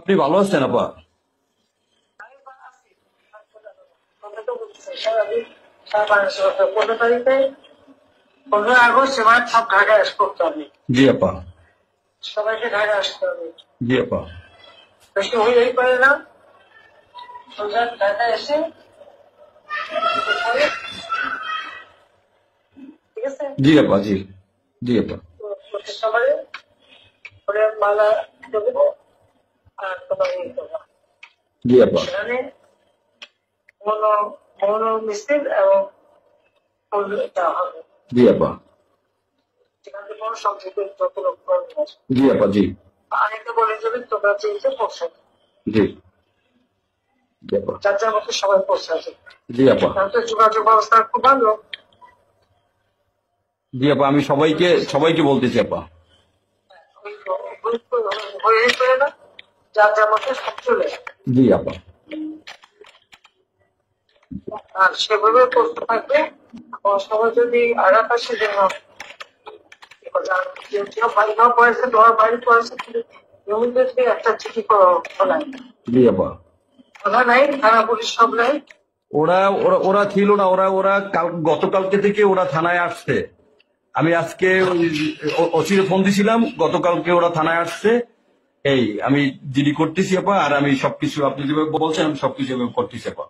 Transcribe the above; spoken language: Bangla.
আপনি ভালো আছেন আপা? সারাদিন 15 তারিখে 15 আগস্ট এবার সব ঢাকায় করতে হবে। জি আপা। সবাইকে ঢাকায় আসতে হবে। জি আপা। বেশি হইলেই পারে না, সোজা ঢাকায় এসে ঠিক আছে। জি আপা। জি জি আপা। সবাই করে মালা দেবো আর তোমার ইয়ে করবো। জি আপা। সেখানে মৌন মিছিল এবং ফুল দেওয়া হবে। জি আপা। সেখান থেকে কোনো সংযুক্ত যত লোক করবে। জি আপা। জি আরেকটা বলে যাবে তোমরা চেয়েছে পৌঁছাবে। জি জি আপা। যার যার মধ্যে সবাই পৌঁছাবে। জি আপা। তাহলে যোগাযোগ ব্যবস্থা খুব ভালো। জি আপা, আমি সবাইকে বলতেছি আপা। হয়ে পড়ে না, যার যার মধ্যে সব চলে আসে। জি আপা। আর সেভাবে করতে থাকবে। সবাই যদি আঘাত আসে জন্য বাইরে পড়েছে, তোমার বাইরে পড়েছে, জমিদেরকে একটা চিঠি খোলায় জি আপা। খোলা নাই, থানা পুলিশ সব নাই। ওরা ওরা ওরা ছিল না, ওরা ওরা গতকালকে থেকে ওরা থানায় আসছে। আমি আজকে ওসিরে ফোন দিছিলাম, গতকালকে ওরা থানায় আসছে। এই আমি জিডি করতেছি আপা, আর আমি সবকিছু আপনি যেভাবে বলছেন আমি সবকিছু এভাবে করতেছি আপা।